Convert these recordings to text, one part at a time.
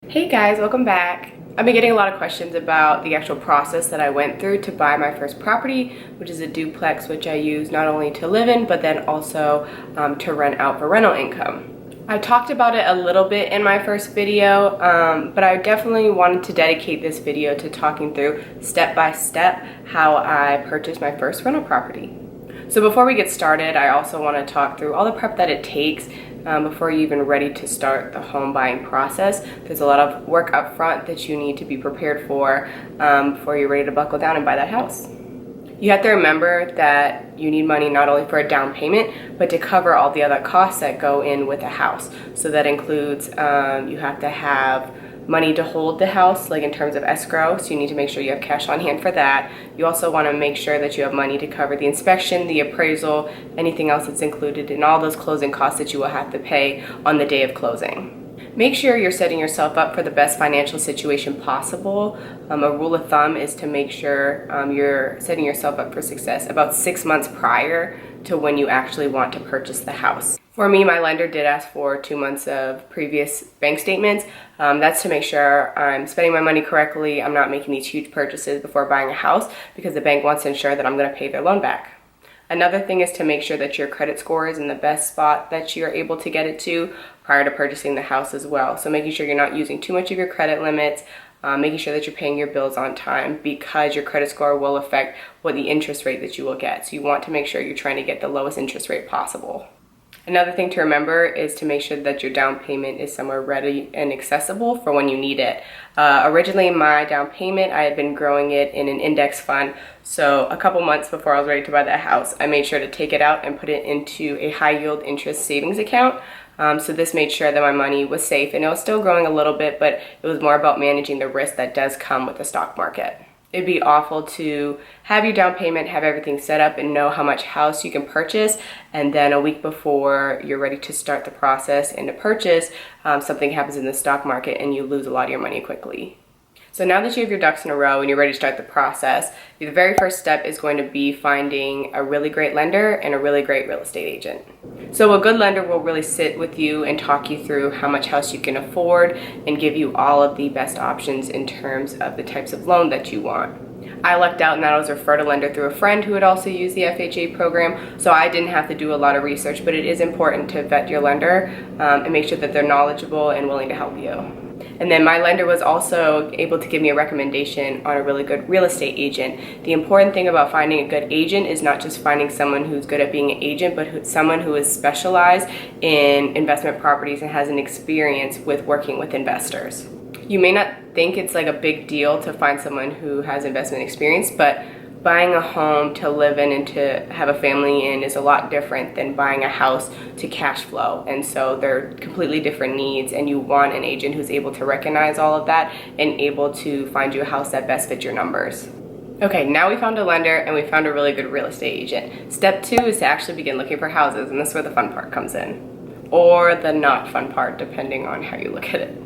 Hey guys, welcome back. I've been getting a lot of questions about the actual process that I went through to buy my first property, which is a duplex, which I use not only to live in, but then also to rent out for rental income. I talked about it a little bit in my first video, but I definitely wanted to dedicate this video to talking through step by step how I purchased my first rental property. So before we get started, I also want to talk through all the prep that it takes before you're even ready to start the home buying process. There's a lot of work up front that you need to be prepared for before you're ready to buckle down and buy that house. You have to remember that you need money not only for a down payment, but to cover all the other costs that go in with a house. So that includes you have to have money to hold the house, like in terms of escrow, so you need to make sure you have cash on hand for that. You also want to make sure that you have money to cover the inspection, the appraisal, anything else that's included in all those closing costs that you will have to pay on the day of closing. Make sure you're setting yourself up for the best financial situation possible. A rule of thumb is to make sure you're setting yourself up for success about 6 months prior to when you actually want to purchase the house. For me, my lender did ask for 2 months of previous bank statements. That's to make sure I'm spending my money correctly. I'm not making these huge purchases before buying a house because the bank wants to ensure that I'm going to pay their loan back. Another thing is to make sure that your credit score is in the best spot that you're able to get it to prior to purchasing the house as well. So making sure you're not using too much of your credit limits, making sure that you're paying your bills on time, because your credit score will affect what the interest rate that you will get. So you want to make sure you're trying to get the lowest interest rate possible. Another thing to remember is to make sure that your down payment is somewhere ready and accessible for when you need it. Originally, my down payment, I had been growing it in an index fund. So a couple months before I was ready to buy that house, I made sure to take it out and put it into a high yield interest savings account. So this made sure that my money was safe, and it was still growing a little bit, but it was more about managing the risk that does come with the stock market. It'd be awful to have your down payment, have everything set up, and know how much house you can purchase, and then a week before you're ready to start the process and to purchase, something happens in the stock market and you lose a lot of your money quickly. So now that you have your ducks in a row and you're ready to start the process, the very first step is going to be finding a really great lender and a really great real estate agent. So a good lender will really sit with you and talk you through how much house you can afford and give you all of the best options in terms of the types of loan that you want. I lucked out and I was referred a lender through a friend who had also used the FHA program, so I didn't have to do a lot of research, but it is important to vet your lender and make sure that they're knowledgeable and willing to help you. And then my lender was also able to give me a recommendation on a really good real estate agent. The important thing about finding a good agent is not just finding someone who's good at being an agent, but someone who is specialized in investment properties and has an experience with working with investors. You may not think it's like a big deal to find someone who has investment experience, but buying a home to live in and to have a family in is a lot different than buying a house to cash flow. And so they're completely different needs, and you want an agent who's able to recognize all of that and able to find you a house that best fits your numbers. Okay, now we found a lender and we found a really good real estate agent. Step 2 is to actually begin looking for houses, and this is where the fun part comes in. Or the not fun part, depending on how you look at it.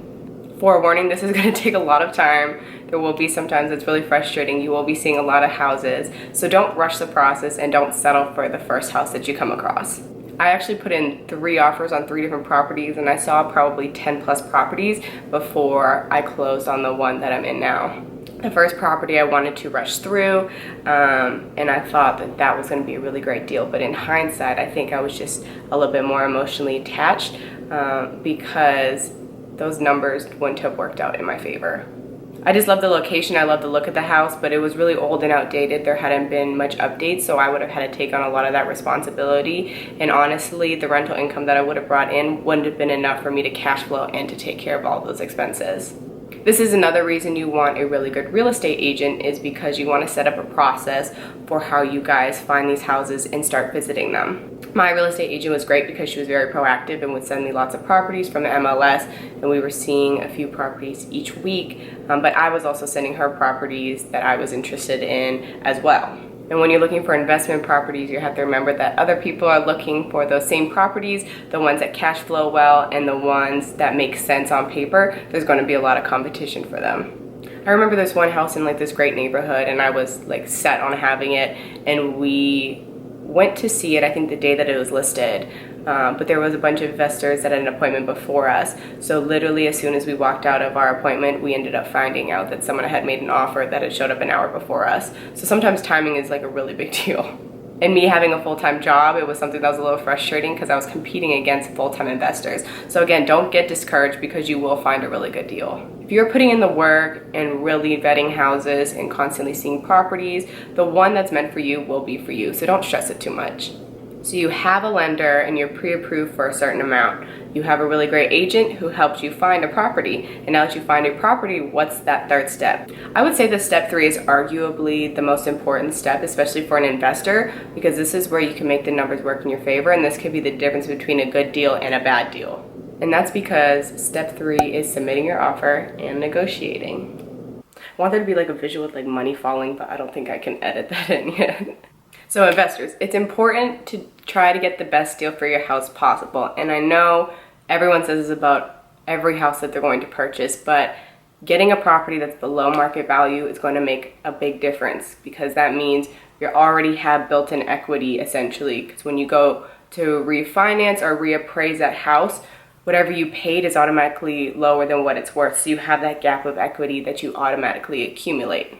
Forewarning, this is going to take a lot of time. There will be sometimes it's really frustrating. You will be seeing a lot of houses. So don't rush the process and don't settle for the first house that you come across. I actually put in 3 offers on 3 different properties, and I saw probably 10 plus properties before I closed on the one that I'm in now. The first property I wanted to rush through, and I thought that that was going to be a really great deal. But in hindsight, I think I was just a little bit more emotionally attached because those numbers wouldn't have worked out in my favor. I just love the location, I love the look of the house, but it was really old and outdated. There hadn't been much updates, so I would have had to take on a lot of that responsibility. And honestly, the rental income that I would have brought in wouldn't have been enough for me to cash flow and to take care of all those expenses. This is another reason you want a really good real estate agent, is because you want to set up a process for how you guys find these houses and start visiting them. My real estate agent was great because she was very proactive and would send me lots of properties from the MLS, and we were seeing a few properties each week, but I was also sending her properties that I was interested in as well. And when you're looking for investment properties, you have to remember that other people are looking for those same properties, the ones that cash flow well and the ones that make sense on paper. There's going to be a lot of competition for them. I remember this one house in like this great neighborhood, and I was like set on having it, and we went to see it, I think the day that it was listed, but there was a bunch of investors that had an appointment before us. So literally as soon as we walked out of our appointment, we ended up finding out that someone had made an offer that had showed up an hour before us. So sometimes timing is like a really big deal. And me having a full-time job, it was something that was a little frustrating because I was competing against full-time investors. So again, don't get discouraged because you will find a really good deal. If you're putting in the work and really vetting houses and constantly seeing properties, the one that's meant for you will be for you. So don't stress it too much. So you have a lender and you're pre-approved for a certain amount. You have a really great agent who helped you find a property. And now that you find a property, what's that third step? I would say the step 3 is arguably the most important step, especially for an investor, because this is where you can make the numbers work in your favor, and this could be the difference between a good deal and a bad deal. And that's because step 3 is submitting your offer and negotiating. I want there to be like a visual with like money falling, but I don't think I can edit that in yet. So investors, it's important to try to get the best deal for your house possible. And I know everyone says this about every house that they're going to purchase, but getting a property that's below market value is going to make a big difference, because that means you already have built-in equity essentially. Because when you go to refinance or reappraise that house, whatever you paid is automatically lower than what it's worth. So you have that gap of equity that you automatically accumulate.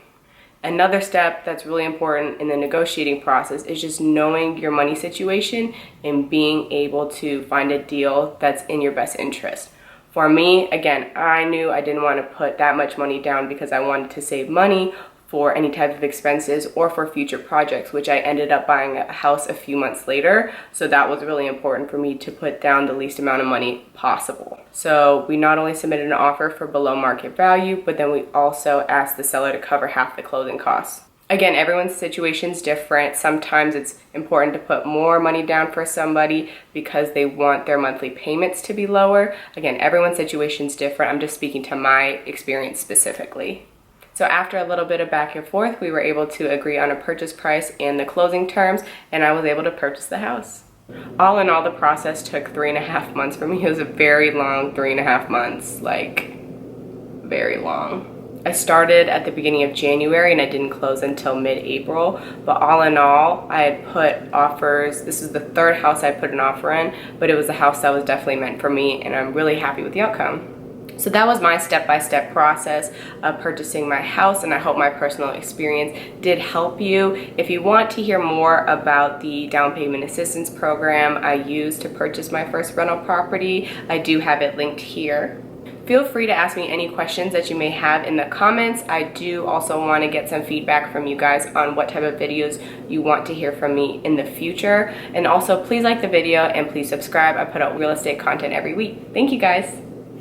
Another step that's really important in the negotiating process is just knowing your money situation and being able to find a deal that's in your best interest. For me, again, I knew I didn't want to put that much money down because I wanted to save money for any type of expenses or for future projects, which I ended up buying a house a few months later. So that was really important for me to put down the least amount of money possible. So we not only submitted an offer for below market value, but then we also asked the seller to cover half the closing costs. Again, everyone's situation is different. Sometimes it's important to put more money down for somebody because they want their monthly payments to be lower. Again, everyone's situation is different. I'm just speaking to my experience specifically. So after a little bit of back and forth, we were able to agree on a purchase price and the closing terms, and I was able to purchase the house. All in all, the process took 3.5 months for me. It was a very long 3.5 months, like very long. I started at the beginning of January and I didn't close until mid-April, but all in all, I had put offers. This is the 3rd house I put an offer in, but it was a house that was definitely meant for me, and I'm really happy with the outcome. So that was my step-by-step process of purchasing my house, and I hope my personal experience did help you. If you want to hear more about the down payment assistance program I used to purchase my first rental property, I do have it linked here. Feel free to ask me any questions that you may have in the comments. I do also want to get some feedback from you guys on what type of videos you want to hear from me in the future. And also, please like the video and please subscribe. I put out real estate content every week. Thank you guys.